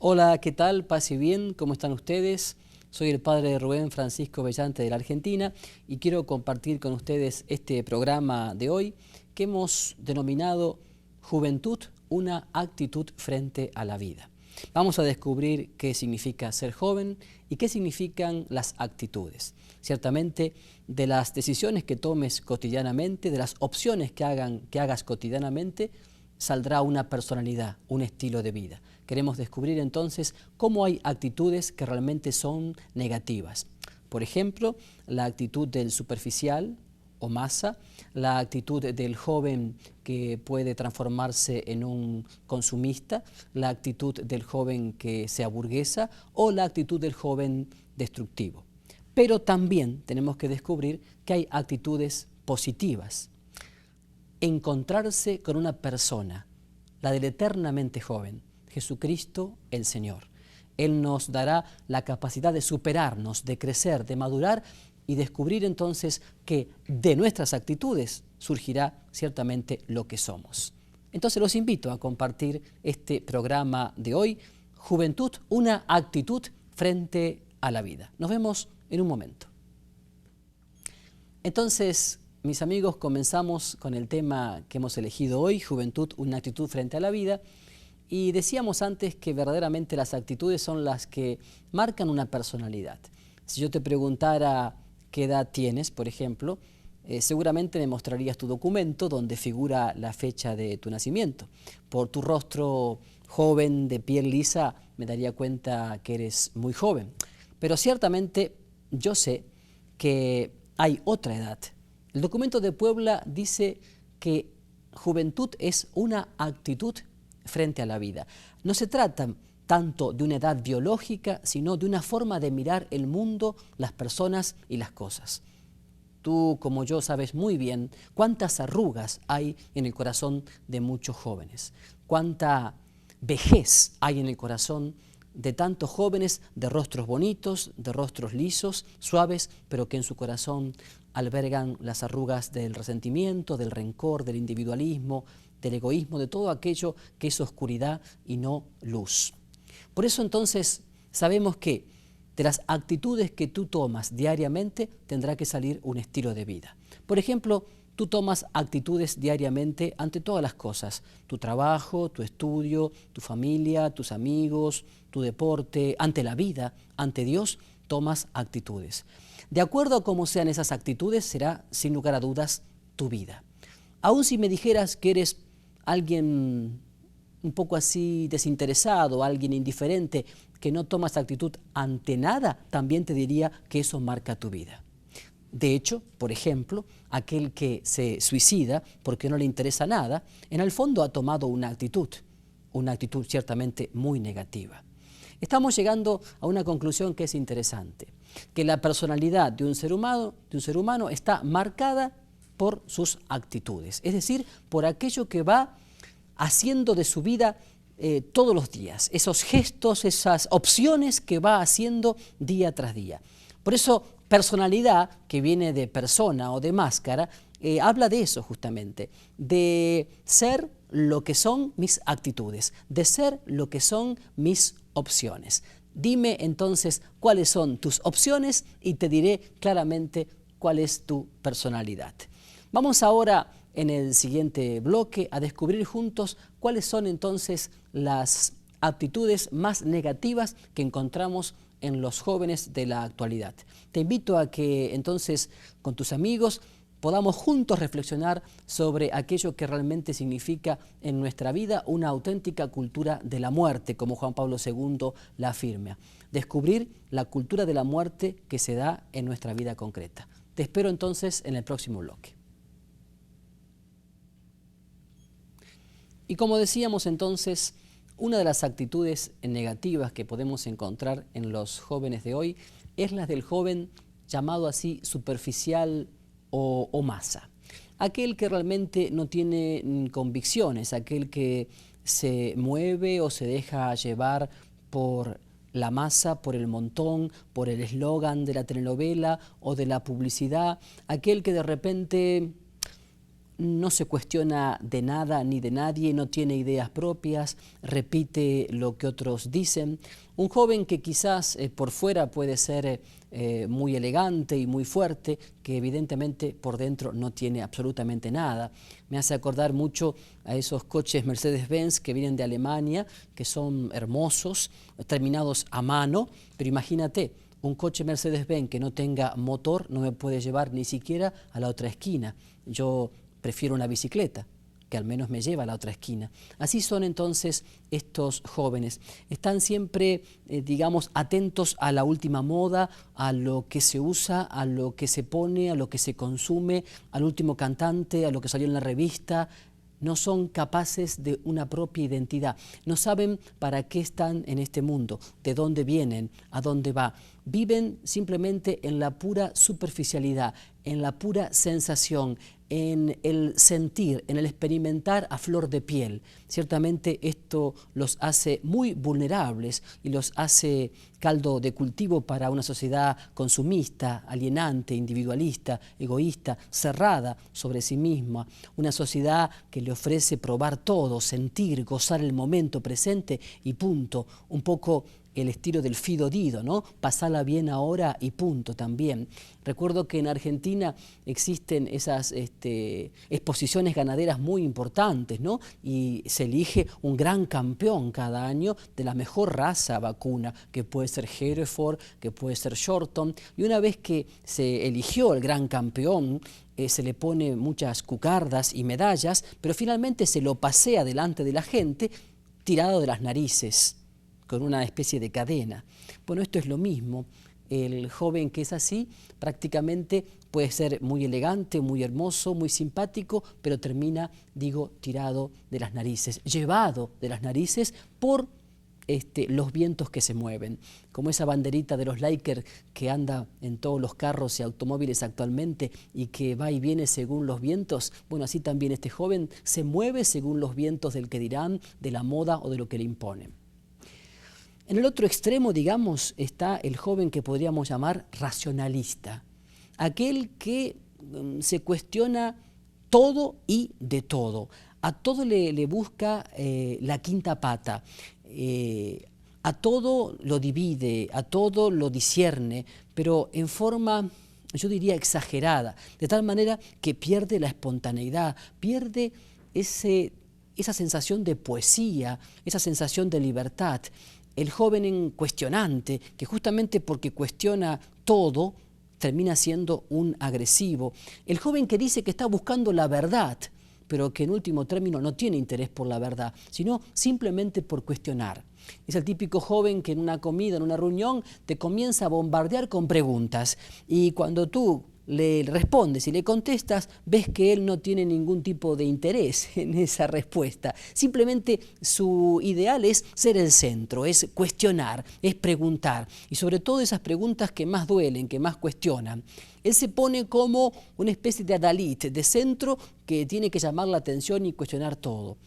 Hola, ¿qué tal? Paz y bien, ¿cómo están ustedes? Soy el padre Rubén Francisco Bellante de la Argentina y quiero compartir con ustedes este programa de hoy que hemos denominado Juventud, una actitud frente a la vida. Vamos a descubrir qué significa ser joven y qué significan las actitudes. Ciertamente, de las decisiones que tomes cotidianamente, de las opciones que hagas cotidianamente, saldrá una personalidad, un estilo de vida. Queremos descubrir entonces cómo hay actitudes que realmente son negativas. Por ejemplo, la actitud del superficial o masa, la actitud del joven que puede transformarse en un consumista, la actitud del joven que se aburguesa o la actitud del joven destructivo. Pero también tenemos que descubrir que hay actitudes positivas. Encontrarse con una persona, la del eternamente joven, Jesucristo el Señor. Él nos dará la capacidad de superarnos, de crecer, de madurar y descubrir entonces que de nuestras actitudes surgirá ciertamente lo que somos. Entonces los invito a compartir este programa de hoy, Juventud, una actitud frente a la vida. Nos vemos en un momento. Entonces, mis amigos, comenzamos con el tema que hemos elegido hoy, Juventud, una actitud frente a la vida. Y decíamos antes que verdaderamente las actitudes son las que marcan una personalidad. Si yo te preguntara qué edad tienes, por ejemplo, seguramente me mostrarías tu documento donde figura la fecha de tu nacimiento. Por tu rostro joven, de piel lisa, me daría cuenta que eres muy joven. Pero ciertamente yo sé que hay otra edad. El documento de Puebla dice que juventud es una actitud frente a la vida. No se trata tanto de una edad biológica, sino de una forma de mirar el mundo, las personas y las cosas. Tú, como yo, sabes muy bien cuántas arrugas hay en el corazón de muchos jóvenes, cuánta vejez hay en el corazón de tantos jóvenes de rostros bonitos, de rostros lisos, suaves, pero que en su corazón albergan las arrugas del resentimiento, del rencor, del individualismo, del egoísmo, de todo aquello que es oscuridad y no luz. Por eso entonces sabemos que de las actitudes que tú tomas diariamente tendrá que salir un estilo de vida. Por ejemplo, tú tomas actitudes diariamente ante todas las cosas, tu trabajo, tu estudio, tu familia, tus amigos, tu deporte, ante la vida, ante Dios, tomas actitudes. De acuerdo a cómo sean esas actitudes, será sin lugar a dudas tu vida. Aun si me dijeras que eres alguien un poco así desinteresado, alguien indiferente, que no tomas actitud ante nada, también te diría que eso marca tu vida. De hecho, por ejemplo, aquel que se suicida porque no le interesa nada, en el fondo ha tomado una actitud ciertamente muy negativa. Estamos llegando a una conclusión que es interesante, que la personalidad de un ser humano está marcada por sus actitudes, es decir, por aquello que va haciendo de su vida todos los días, esos gestos, esas opciones que va haciendo día tras día. Por eso, personalidad, que viene de persona o de máscara, habla de eso justamente, de ser lo que son mis actitudes, de ser lo que son mis opciones. Dime entonces cuáles son tus opciones y te diré claramente cuál es tu personalidad. Vamos ahora en el siguiente bloque a descubrir juntos cuáles son entonces las actitudes más negativas que encontramos en los jóvenes de la actualidad. Te invito a que entonces con tus amigos podamos juntos reflexionar sobre aquello que realmente significa en nuestra vida una auténtica cultura de la muerte, como Juan Pablo II la afirma. Descubrir la cultura de la muerte que se da en nuestra vida concreta. Te espero entonces en el próximo bloque. Y como decíamos entonces, una de las actitudes negativas que podemos encontrar en los jóvenes de hoy es la del joven llamado así superficial o masa. Aquel que realmente no tiene convicciones, aquel que se mueve o se deja llevar por la masa, por el montón, por el eslogan de la telenovela o de la publicidad, aquel que de repente no se cuestiona de nada ni de nadie, no tiene ideas propias, repite lo que otros dicen. Un joven que quizás por fuera puede ser muy elegante y muy fuerte, que evidentemente por dentro no tiene absolutamente nada. Me hace acordar mucho a esos coches Mercedes-Benz que vienen de Alemania, que son hermosos, terminados a mano, pero imagínate, un coche Mercedes-Benz que no tenga motor no me puede llevar ni siquiera a la otra esquina. Yo prefiero una bicicleta, que al menos me lleva a la otra esquina. Así son entonces estos jóvenes. Están siempre, digamos, atentos a la última moda, a lo que se usa, a lo que se pone, a lo que se consume, al último cantante, a lo que salió en la revista. No son capaces de una propia identidad. No saben para qué están en este mundo, de dónde vienen, a dónde va. Viven simplemente en la pura superficialidad, en la pura sensación, en el sentir, en el experimentar a flor de piel. Ciertamente esto los hace muy vulnerables y los hace caldo de cultivo para una sociedad consumista, alienante, individualista, egoísta, cerrada sobre sí misma. Una sociedad que le ofrece probar todo, sentir, gozar el momento presente y punto. Un poco el estilo del Fido Dido, ¿no? Pasala bien ahora y punto también. Recuerdo que en Argentina existen esas exposiciones ganaderas muy importantes, ¿no? Y se elige un gran campeón cada año de la mejor raza vacuna, que puede ser Hereford, que puede ser Shorton. Y una vez que se eligió el gran campeón, se le pone muchas cucardas y medallas, pero finalmente se lo pasea delante de la gente tirado de las narices, con una especie de cadena. Bueno, esto es lo mismo. El joven que es así prácticamente puede ser muy elegante, muy hermoso, muy simpático, pero termina, digo, tirado de las narices, llevado de las narices por los vientos que se mueven. Como esa banderita de los Lakers que anda en todos los carros y automóviles actualmente y que va y viene según los vientos. Bueno, así también este joven se mueve según los vientos del que dirán, de la moda o de lo que le imponen. En el otro extremo, digamos, está el joven que podríamos llamar racionalista, aquel que se cuestiona todo y de todo, a todo le busca la quinta pata, a todo lo divide, a todo lo discierne, pero en forma, yo diría, exagerada, de tal manera que pierde la espontaneidad, pierde esa sensación de poesía, esa sensación de libertad. El joven cuestionante, que justamente porque cuestiona todo, termina siendo un agresivo. El joven que dice que está buscando la verdad, pero que en último término no tiene interés por la verdad, sino simplemente por cuestionar. Es el típico joven que en una comida, en una reunión, te comienza a bombardear con preguntas. Y cuando tú le respondes y le contestas, ves que él no tiene ningún tipo de interés en esa respuesta. Simplemente su ideal es ser el centro, es cuestionar, es preguntar. Y sobre todo esas preguntas que más duelen, que más cuestionan. Él se pone como una especie de adalid, de centro que tiene que llamar la atención y cuestionar todo.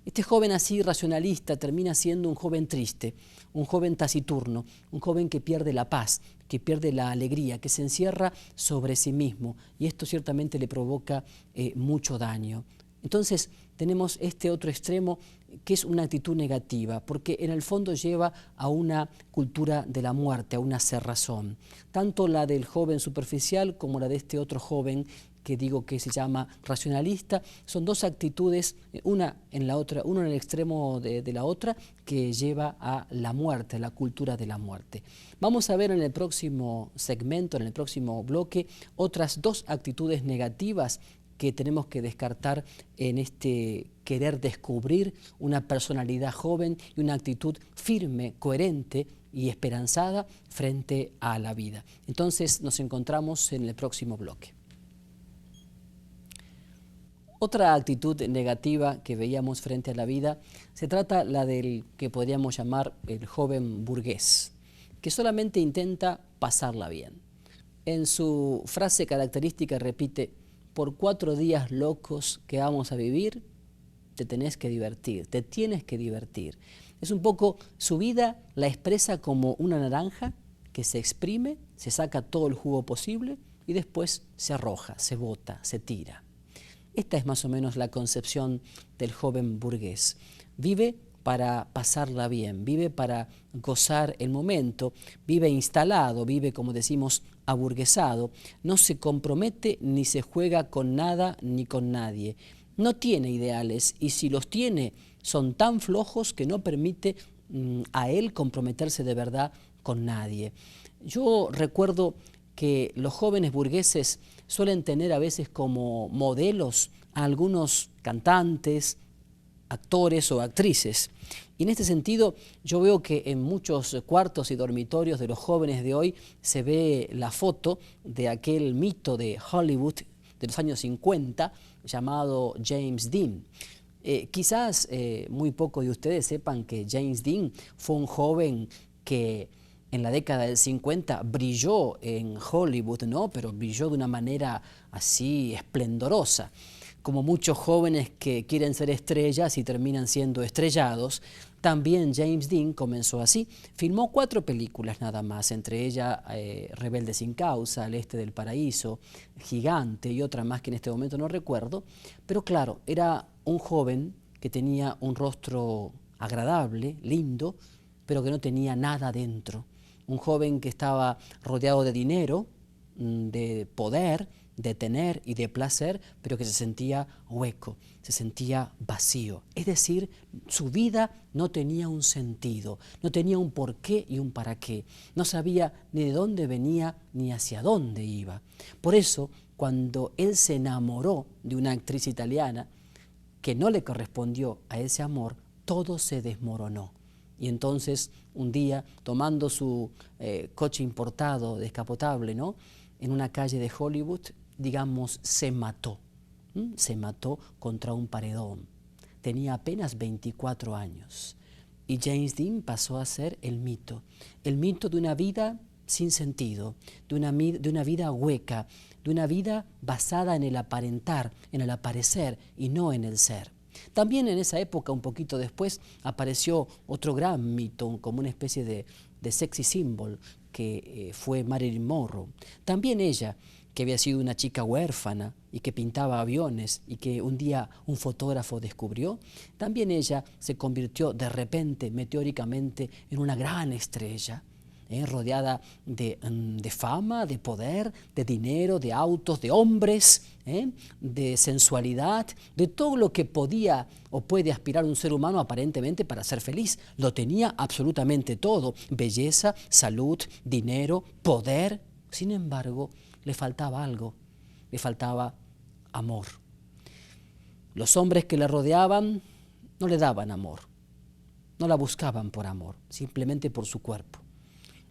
Este joven así racionalista termina siendo un joven triste, un joven taciturno, un joven que pierde la paz, que pierde la alegría, que se encierra sobre sí mismo, y esto ciertamente le provoca mucho daño. Entonces tenemos este otro extremo que es una actitud negativa, porque en el fondo lleva a una cultura de la muerte, a una cerrazón. Tanto la del joven superficial como la de este otro joven que digo que se llama racionalista, son dos actitudes, una en la otra, uno en el extremo de la otra, que lleva a la muerte, a la cultura de la muerte. Vamos a ver en el próximo segmento, en el próximo bloque, otras dos actitudes negativas que tenemos que descartar en este querer descubrir una personalidad joven y una actitud firme, coherente y esperanzada frente a la vida. Entonces nos encontramos en el próximo bloque. Otra actitud negativa que veíamos frente a la vida se trata la del que podríamos llamar el joven burgués, que solamente intenta pasarla bien. En su frase característica repite: por 4 días locos que vamos a vivir, te tenés que divertir, te tienes que divertir. Es un poco, su vida la expresa como una naranja que se exprime, se saca todo el jugo posible y después se arroja, se bota, se tira. Esta es más o menos la concepción del joven burgués. Vive para pasarla bien, vive para gozar el momento, vive instalado, vive, como decimos, aburguesado, no se compromete ni se juega con nada ni con nadie. No tiene ideales y si los tiene son tan flojos que no permite a él comprometerse de verdad con nadie. Yo recuerdo que los jóvenes burgueses suelen tener a veces como modelos a algunos cantantes, actores o actrices. Y en este sentido yo veo que en muchos cuartos y dormitorios de los jóvenes de hoy se ve la foto de aquel mito de Hollywood de los años 50 llamado James Dean. Quizás muy pocos de ustedes sepan que James Dean fue un joven que en la década del 50 brilló en Hollywood, ¿no? Pero brilló de una manera así esplendorosa. Como muchos jóvenes que quieren ser estrellas y terminan siendo estrellados, también James Dean comenzó así. Filmó 4 películas nada más, entre ellas Rebelde sin causa, El este del paraíso, Gigante y otra más que en este momento no recuerdo. Pero claro, era un joven que tenía un rostro agradable, lindo, pero que no tenía nada dentro. Un joven que estaba rodeado de dinero, de poder, de tener y de placer, pero que se sentía hueco, se sentía vacío. Es decir, su vida no tenía un sentido, no tenía un porqué y un para qué. No sabía ni de dónde venía ni hacia dónde iba. Por eso, cuando él se enamoró de una actriz italiana que no le correspondió a ese amor, todo se desmoronó. Y entonces, un día, tomando su coche importado, descapotable, ¿no?, en una calle de Hollywood, digamos, se mató. Se mató contra un paredón. Tenía apenas 24 años. Y James Dean pasó a ser el mito de una vida sin sentido, de una vida hueca, de una vida basada en el aparentar, en el aparecer y no en el ser. También en esa época, un poquito después, apareció otro gran mito, como una especie de sexy symbol, que fue Marilyn Monroe. También ella, que había sido una chica huérfana y que pintaba aviones y que un día un fotógrafo descubrió, también ella se convirtió de repente, meteóricamente, en una gran estrella. Rodeada de fama, de poder, de dinero, de autos, de hombres, de sensualidad, de todo lo que podía o puede aspirar un ser humano aparentemente para ser feliz. Lo tenía absolutamente todo: belleza, salud, dinero, poder. Sin embargo, le faltaba algo, le faltaba amor. Los hombres que la rodeaban no le daban amor, no la buscaban por amor, simplemente por su cuerpo.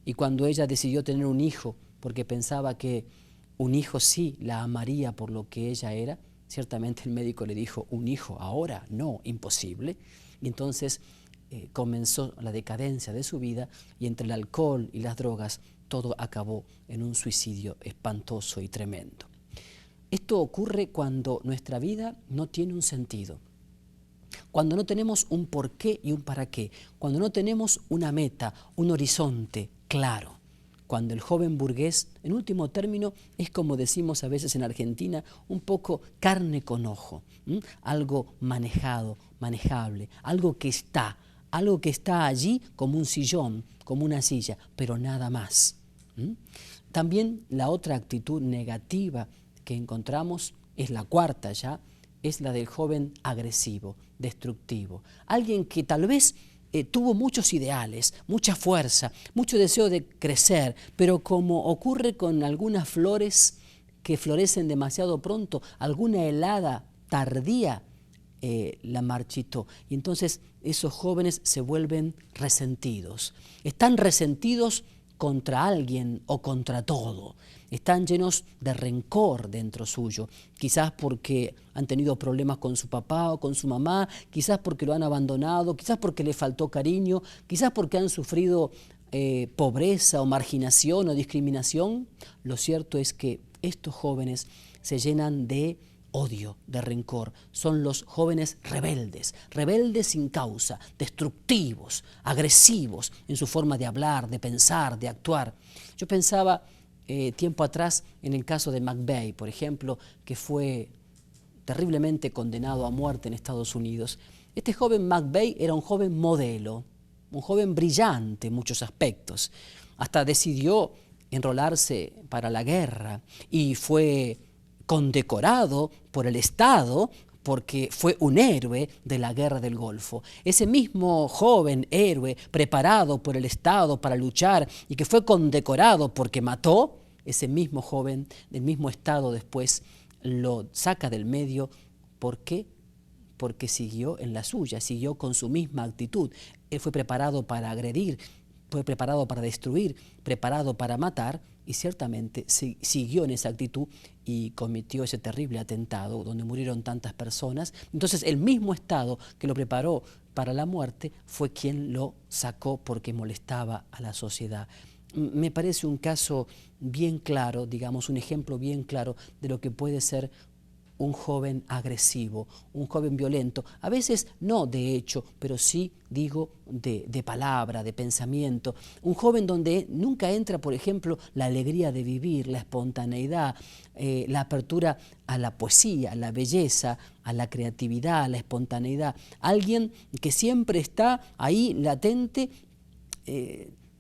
Y cuando ella decidió tener un hijo, porque pensaba que un hijo sí la amaría por lo que ella era, ciertamente el médico le dijo: un hijo ahora, no, imposible. Y entonces comenzó la decadencia de su vida, y entre el alcohol y las drogas todo acabó en un suicidio espantoso y tremendo. Esto ocurre cuando nuestra vida no tiene un sentido, cuando no tenemos un porqué y un para qué, cuando no tenemos una meta, un horizonte claro, cuando el joven burgués, en último término, es, como decimos a veces en Argentina, un poco carne con ojo, algo manejado, manejable, algo que está allí como un sillón, como una silla, pero nada más. También la otra actitud negativa que encontramos es la cuarta ya, es la del joven agresivo, destructivo. Alguien que tal vez tuvo muchos ideales, mucha fuerza, mucho deseo de crecer, pero como ocurre con algunas flores que florecen demasiado pronto, alguna helada tardía la marchitó. Y entonces esos jóvenes se vuelven resentidos. Están resentidos contra alguien o contra todo. Están llenos de rencor dentro suyo, quizás porque han tenido problemas con su papá o con su mamá, quizás porque lo han abandonado, quizás porque le faltó cariño, quizás porque han sufrido pobreza o marginación o discriminación. Lo cierto es que estos jóvenes se llenan de odio, de rencor. Son los jóvenes rebeldes, rebeldes sin causa, destructivos, agresivos en su forma de hablar, de pensar, de actuar. Yo pensaba tiempo atrás en el caso de McVeigh, por ejemplo, que fue terriblemente condenado a muerte en Estados Unidos. Este joven McVeigh era un joven modelo, un joven brillante en muchos aspectos. Hasta decidió enrolarse para la guerra y fue condecorado por el Estado porque fue un héroe de la guerra del Golfo. Ese mismo joven héroe preparado por el Estado para luchar y que fue condecorado porque mató, ese mismo joven del mismo Estado después lo saca del medio. ¿Por qué? Porque siguió en la suya, siguió con su misma actitud. Él fue preparado para agredir, fue preparado para destruir, preparado para matar, y ciertamente siguió en esa actitud y cometió ese terrible atentado donde murieron tantas personas. Entonces el mismo Estado que lo preparó para la muerte fue quien lo sacó porque molestaba a la sociedad. Me parece un caso bien claro, digamos, un ejemplo bien claro de lo que puede ser un joven agresivo, un joven violento, a veces no de hecho, pero sí, digo, de palabra, de pensamiento. Un joven donde nunca entra, por ejemplo, la alegría de vivir, la espontaneidad, la apertura a la poesía, a la belleza, a la creatividad, a la espontaneidad. Alguien que siempre está ahí latente,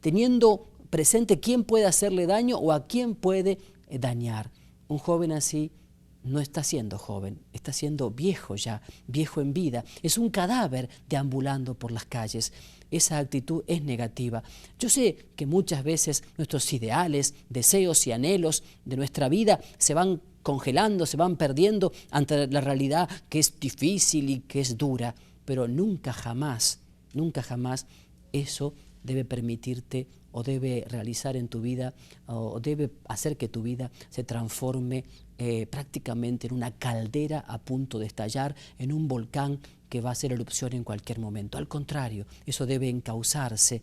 teniendo presente quién puede hacerle daño o a quién puede dañar. Un joven así no está siendo joven, está siendo viejo ya, viejo en vida. Es un cadáver deambulando por las calles. Esa actitud es negativa. Yo sé que muchas veces nuestros ideales, deseos y anhelos de nuestra vida se van congelando, se van perdiendo ante la realidad que es difícil y que es dura, pero nunca jamás eso debe permitirte o debe realizar en tu vida o debe hacer que tu vida se transforme prácticamente en una caldera a punto de estallar, en un volcán que va a hacer erupción en cualquier momento. Al contrario, eso debe encauzarse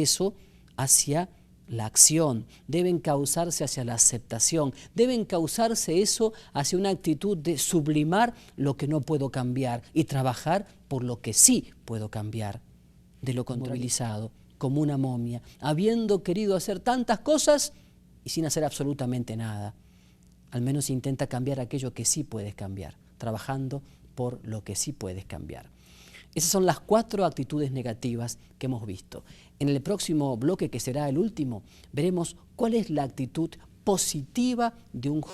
eso hacia la acción, debe encauzarse hacia la aceptación, debe encauzarse eso hacia una actitud de sublimar lo que no puedo cambiar y trabajar por lo que sí puedo cambiar. De lo contrario, como una momia, habiendo querido hacer tantas cosas y sin hacer absolutamente nada. Al menos intenta cambiar aquello que sí puedes cambiar, trabajando por lo que sí puedes cambiar. Esas son las 4 actitudes negativas que hemos visto. En el próximo bloque, que será el último, veremos cuál es la actitud positiva de un joven.